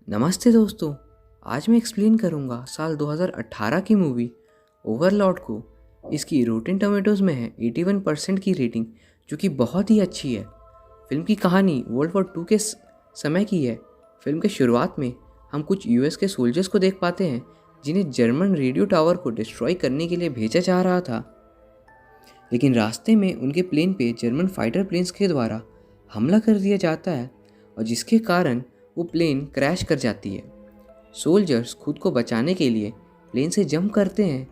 नमस्ते दोस्तों। आज मैं एक्सप्लेन करूंगा साल 2018 की मूवी ओवरलॉर्ड को। इसकी रोटेन टोमेटोज़ में है 81% की रेटिंग, जो कि बहुत ही अच्छी है। फिल्म की कहानी वर्ल्ड वॉर 2 के समय की है। फिल्म के शुरुआत में हम कुछ यूएस के सोल्जर्स को देख पाते हैं, जिन्हें जर्मन रेडियो टावर को डिस्ट्रॉय करने के लिए भेजा जा रहा था। लेकिन रास्ते में उनके प्लेन पे जर्मन फाइटर प्लेन्स के द्वारा हमला कर दिया जाता है, और जिसके कारण वो प्लेन क्रैश कर जाती है। सोल्जर्स खुद को बचाने के लिए प्लेन से जंप करते हैं।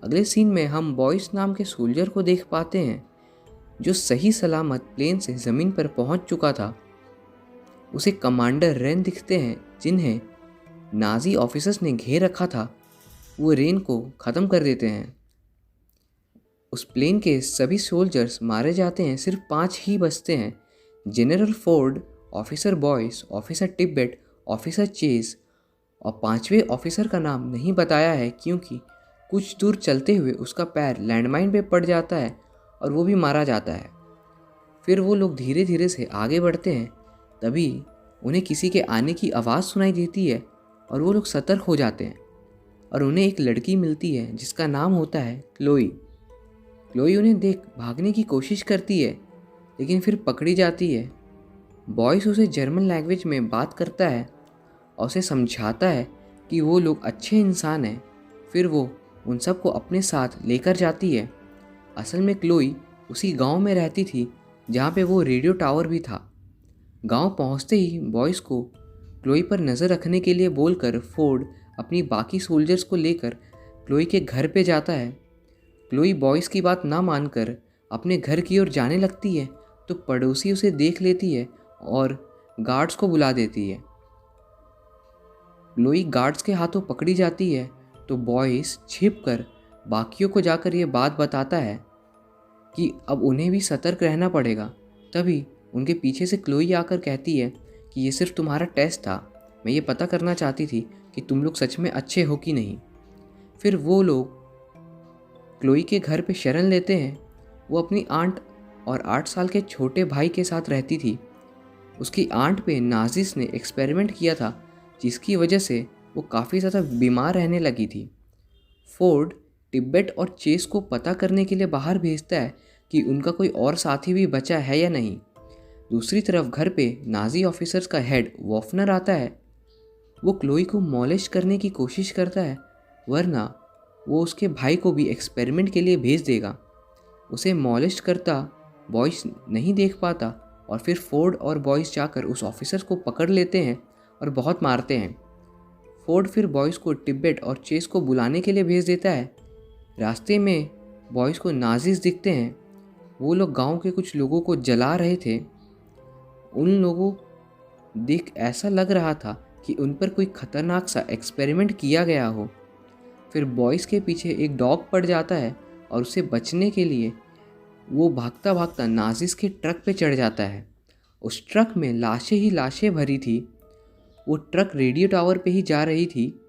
अगले सीन में हम बॉयस नाम के सोल्जर को देख पाते हैं, जो सही सलामत प्लेन से ज़मीन पर पहुंच चुका था। उसे कमांडर रेन दिखते हैं, जिन्हें नाजी ऑफिसर्स ने घेर रखा था। वो रेन को ख़त्म कर देते हैं। उस प्लेन के सभी सोल्जर्स मारे जाते हैं, सिर्फ 5 ही बचते हैं। General Ford, officer Boyce, officer Tibbet, officer Chase और 5वें ऑफिसर का नाम नहीं बताया है, क्योंकि कुछ दूर चलते हुए उसका पैर लैंडमाइन पे पड़ जाता है और वो भी मारा जाता है। फिर वो लोग धीरे धीरे से आगे बढ़ते हैं। तभी उन्हें किसी के आने की आवाज़ सुनाई देती है और वो लोग सतर्क हो जाते हैं, और उन्हें एक लड़की मिलती है जिसका नाम होता है क्लोई। क्लोई उन्हें देख भागने की कोशिश करती है, लेकिन फिर पकड़ी जाती है। बॉयस उसे जर्मन लैंग्वेज में बात करता है और उसे समझाता है कि वो लोग अच्छे इंसान हैं। फिर वो उन सबको अपने साथ लेकर जाती है। असल में क्लोई उसी गांव में रहती थी जहाँ पे वो रेडियो टावर भी था। गांव पहुँचते ही बॉयस को क्लोई पर नज़र रखने के लिए बोलकर फोर्ड अपनी बाकी सोल्जर्स को लेकर क्लोई के घर पे जाता है। क्लोई बॉयस की बात ना मानकर अपने घर की ओर जाने लगती है, तो पड़ोसी उसे देख लेती है और गार्ड्स को बुला देती है। क्लोई गार्ड्स के हाथों पकड़ी जाती है, तो बॉयस छिपकर बाकियों को जाकर ये बात बताता है कि अब उन्हें भी सतर्क रहना पड़ेगा। तभी उनके पीछे से क्लोई आकर कहती है कि ये सिर्फ तुम्हारा टेस्ट था, मैं ये पता करना चाहती थी कि तुम लोग सच में अच्छे हो कि नहीं। फिर वो लोग क्लोई के घर पे शरण लेते हैं। वो अपनी आंट और 8 साल के छोटे भाई के साथ रहती थी। उसकी आंट पे नाजिस ने एक्सपेरिमेंट किया था, जिसकी वजह से वो काफ़ी ज़्यादा बीमार रहने लगी थी। फोर्ड तिब्बत और चेस को पता करने के लिए बाहर भेजता है कि उनका कोई और साथी भी बचा है या नहीं। दूसरी तरफ घर पे नाजी ऑफिसर्स का हेड वॉफनर आता है। वो क्लोई को मॉलिश करने की कोशिश करता है, वरना वो उसके भाई को भी एक्सपेरिमेंट के लिए भेज देगा। उसे मॉलिश करता बॉयस नहीं देख पाता, और फिर फोर्ड और बॉयस जाकर उस ऑफिसर को पकड़ लेते हैं और बहुत मारते हैं। फोर्ड फिर बॉयस को तिब्बत और चेस को बुलाने के लिए भेज देता है। रास्ते में बॉयस को नाजिस दिखते हैं। वो लोग गांव के कुछ लोगों को जला रहे थे। उन लोगों देख ऐसा लग रहा था कि उन पर कोई खतरनाक सा एक्सपेरिमेंट किया गया हो। फिर बॉयस के पीछे एक डॉग पड़ जाता है, और उसे बचने के लिए वो भागता भागता नाजिस के ट्रक पे चढ़ जाता है। उस ट्रक में लाशें ही लाशें भरी थी। वो ट्रक रेडियो टावर पे ही जा रही थी।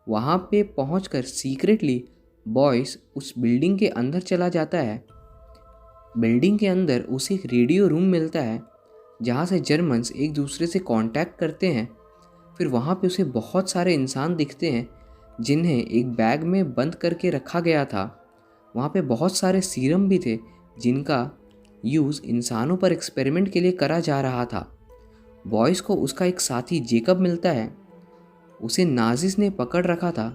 वहाँ पे पहुँचकर सीक्रेटली बॉयस उस बिल्डिंग के अंदर चला जाता है। बिल्डिंग के अंदर उसे एक रेडियो रूम मिलता है, जहाँ से जर्मन्स एक दूसरे से कांटेक्ट करते हैं। फिर वहाँ पे उसे बहुत सारे इंसान दिखते हैं, जिन्हें एक बैग में बंद करके रखा गया था। वहाँ पे बहुत सारे सीरम भी थे, जिनका यूज़ इंसानों पर एक्सपेरिमेंट के लिए करा जा रहा था। बॉयस को उसका एक साथी जेकब मिलता है। उसे नाजिस ने पकड़ रखा था।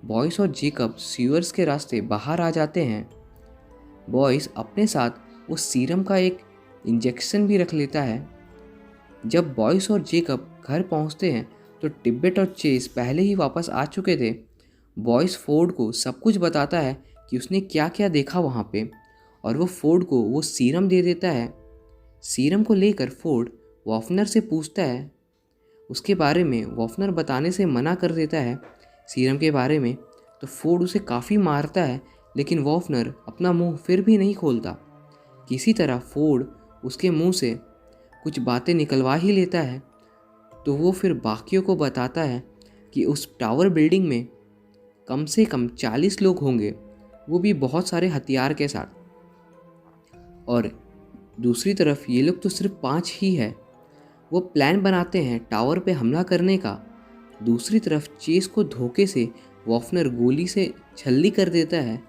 बॉयस और जेकब सीवर्स के रास्ते बाहर आ जाते हैं। बॉयस अपने साथ वो सीरम का एक इंजेक्शन भी रख लेता है। जब बॉयस और जेकब घर पहुंचते हैं, तो तिब्बत और चेस पहले ही वापस आ चुके थे। बॉयस फोर्ड को सब कुछ बताता है कि उसने क्या क्या देखा वहाँ पे, और वो फोर्ड को वो सीरम दे देता है। सीरम को लेकर फोर्ड वॉफनर से पूछता है उसके बारे में। वॉफनर बताने से मना कर देता है सीरम के बारे में, तो फोर्ड उसे काफ़ी मारता है, लेकिन वॉफनर अपना मुंह फिर भी नहीं खोलता। किसी तरह फोर्ड उसके मुंह से कुछ बातें निकलवा ही लेता है। तो वो फिर बाकियों को बताता है कि उस टावर बिल्डिंग में कम से कम 40 लोग होंगे, वो भी बहुत सारे हथियार के साथ। और दूसरी तरफ ये लोग तो सिर्फ 5 ही है। वो प्लान बनाते हैं टावर पे हमला करने का, दूसरी तरफ चेस को धोखे से वॉफनर गोली से छल्ली कर देता है।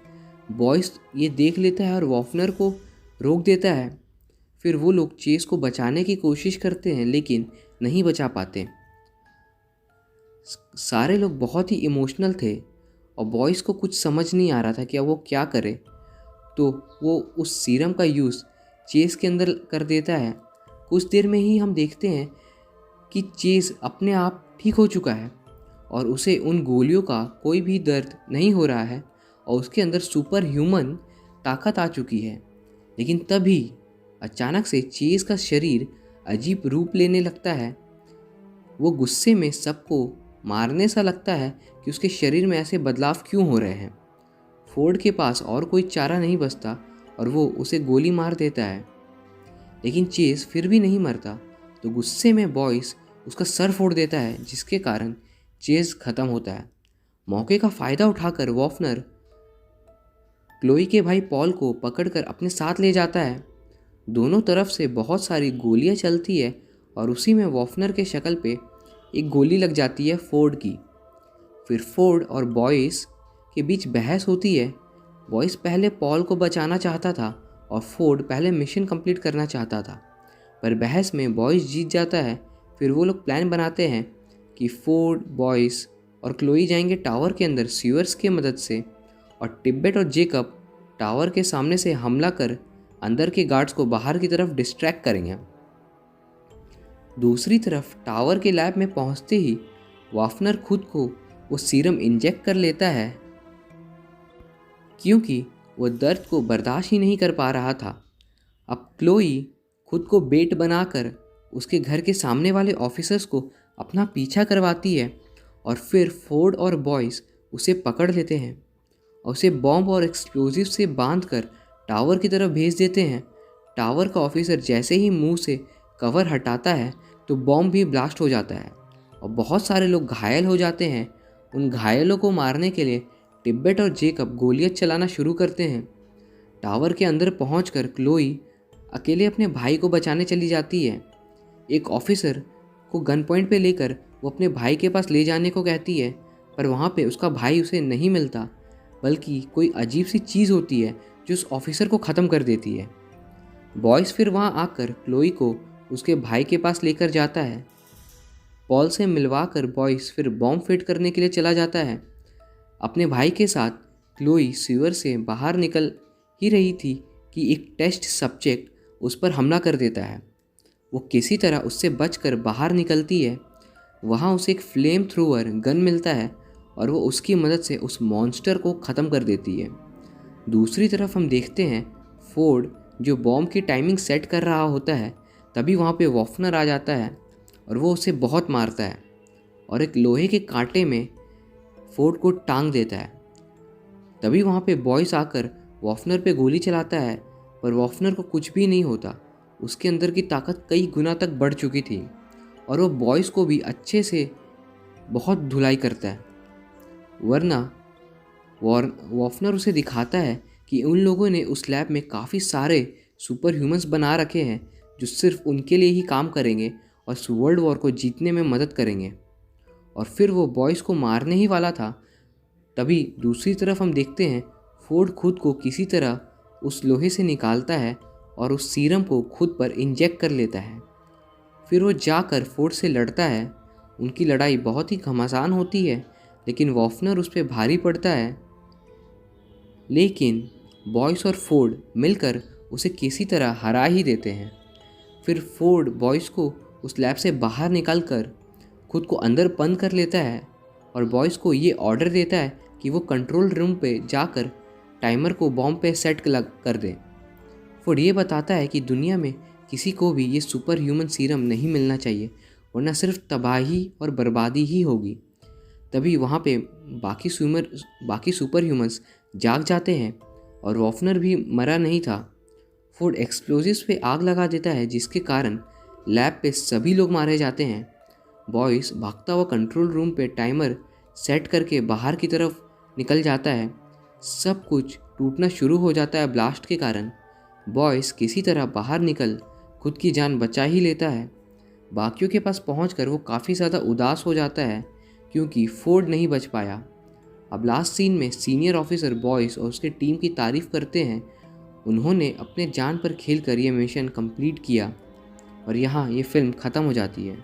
बॉयस ये देख लेता है और वॉफनर को रोक देता है। फिर वो लोग चेस को बचाने की कोशिश करते हैं लेकिन नहीं बचा पाते। सारे लोग बहुत ही इमोशनल थे और बॉयस को कुछ समझ नहीं आ रहा था कि अब वो क्या करे। तो वो उस सीरम का यूज़ चेस के अंदर कर देता है। कुछ देर में ही हम देखते हैं कि चेस अपने आप ठीक हो चुका है और उसे उन गोलियों का कोई भी दर्द नहीं हो रहा है और उसके अंदर सुपर ह्यूमन ताकत आ चुकी है। लेकिन तभी अचानक से चेस का शरीर अजीब रूप लेने लगता है। वो गुस्से में सबको मारने सा लगता है कि उसके शरीर में ऐसे बदलाव क्यों हो रहे हैं। फोर्ड के पास और कोई चारा नहीं बचता और वो उसे गोली मार देता है। लेकिन चेस फिर भी नहीं मरता, तो गुस्से में बॉयस उसका सर फोड़ देता है, जिसके कारण चेस खत्म होता है। मौके का फ़ायदा उठाकर वॉफनर क्लोई के भाई पॉल को पकड़कर अपने साथ ले जाता है। दोनों तरफ से बहुत सारी गोलियां चलती है और उसी में वॉफनर के शक्ल पे एक गोली लग जाती है फोर्ड की। फिर फोर्ड और बॉयस के बीच बहस होती है। बॉयस पहले पॉल को बचाना चाहता था और फोर्ड पहले मिशन कंप्लीट करना चाहता था, पर बहस में बॉयस जीत जाता है। फिर वो लोग प्लान बनाते हैं कि फोर्ड, बॉयस और क्लोई जाएंगे टावर के अंदर सीवर्स की मदद से और टिब्बेट और जेकब टावर के सामने से हमला कर अंदर के गार्ड्स को बाहर की तरफ डिस्ट्रैक्ट करेंगे। दूसरी तरफ टावर के लैब में पहुंचते ही वॉफनर खुद को वो सीरम इंजेक्ट कर लेता है, क्योंकि वो दर्द को बर्दाश्त ही नहीं कर पा रहा था। अब क्लोई खुद को बेट बनाकर उसके घर के सामने वाले ऑफिसर्स को अपना पीछा करवाती है और फिर फोर्ड और बॉयस उसे पकड़ लेते हैं और उसे बॉम्ब और एक्सप्लोजिव से बांधकर टावर की तरफ भेज देते हैं। टावर का ऑफिसर जैसे ही मुंह से कवर हटाता है तो बॉम्ब भी ब्लास्ट हो जाता है और बहुत सारे लोग घायल हो जाते हैं। उन घायलों को मारने के लिए टिब्बेट और जेकब गोलियां चलाना शुरू करते हैं। टावर के अंदर पहुंचकर क्लोई अकेले अपने भाई को बचाने चली जाती है। एक ऑफिसर को गन पॉइंट पे लेकर वो अपने भाई के पास ले जाने को कहती है, पर वहाँ पे उसका भाई उसे नहीं मिलता, बल्कि कोई अजीब सी चीज़ होती है जो उस ऑफिसर को ख़त्म कर देती है। बॉयस फिर वहाँ आकर क्लोई को उसके भाई के पास लेकर जाता है। पॉल से मिलवा कर बॉयस फिर बॉम्ब फिट करने के लिए चला जाता है। अपने भाई के साथ क्लोई सीवर से बाहर निकल ही रही थी कि एक टेस्ट सब्जेक्ट उस पर हमला कर देता है। वो किसी तरह उससे बचकर बाहर निकलती है। वहाँ उसे एक फ्लेम थ्रोअर गन मिलता है और वो उसकी मदद से उस मॉन्स्टर को ख़त्म कर देती है। दूसरी तरफ हम देखते हैं फोर्ड जो बॉम्ब की टाइमिंग सेट कर रहा होता है। तभी वहाँ पे वॉफनर आ जाता है और वो उसे बहुत मारता है और एक लोहे के कांटे में फोर्ड को टांग देता है। तभी वहाँ पे बॉयस आकर वॉफनर पे गोली चलाता है, पर वॉफनर को कुछ भी नहीं होता। उसके अंदर की ताकत कई गुना तक बढ़ चुकी थी और वो बॉयस को भी अच्छे से बहुत धुलाई करता है। वरना वॉफनर उसे दिखाता है कि उन लोगों ने उस लैब में काफ़ी सारे सुपर ह्यूमंस बना रखे हैं जो सिर्फ उनके लिए ही काम करेंगे और इस वर्ल्ड वॉर को जीतने में मदद करेंगे। और फिर वो बॉयस को मारने ही वाला था। तभी दूसरी तरफ हम देखते हैं फोर्ड खुद को किसी तरह उस लोहे से निकालता है और उस सीरम को खुद पर इंजेक्ट कर लेता है। फिर वो जाकर फोर्ड से लड़ता है। उनकी लड़ाई बहुत ही घमासान होती है, लेकिन वॉफनर उस पर भारी पड़ता है। लेकिन बॉयस और फोर्ड मिलकर उसे किसी तरह हरा ही देते हैं। फिर फोर्ड बॉयस को उस लैब से बाहर निकाल कर खुद को अंदर बंद कर लेता है और बॉयस को ये ऑर्डर देता है कि वो कंट्रोल रूम पे जाकर टाइमर को बॉम्ब पे सेट कर दे। फोर्ड ये बताता है कि दुनिया में किसी को भी ये सुपर ह्यूमन सीरम नहीं मिलना चाहिए, वरना सिर्फ तबाही और बर्बादी ही होगी। तभी वहाँ पे बाकी सुपर ह्यूमंस जाग जाते हैं और वॉफनर भी मरा नहीं था। फोर्ड एक्सप्लोजिव्स पे आग लगा देता है, जिसके कारण लैब पे सभी लोग मारे जाते हैं। बॉयस भागता हुआ कंट्रोल रूम पे टाइमर सेट करके बाहर की तरफ निकल जाता है। सब कुछ टूटना शुरू हो जाता है ब्लास्ट के कारण। बॉयस किसी तरह बाहर निकल खुद की जान बचा ही लेता है। बाकियों के पास पहुंचकर वो काफ़ी ज़्यादा उदास हो जाता है, क्योंकि फोर्ड नहीं बच पाया। अब लास्ट सीन में सीनियर ऑफिसर बॉयस और उसके टीम की तारीफ करते हैं। उन्होंने अपने जान पर खेल कर ये मिशन कंप्लीट किया और यहाँ ये फिल्म ख़त्म हो जाती है।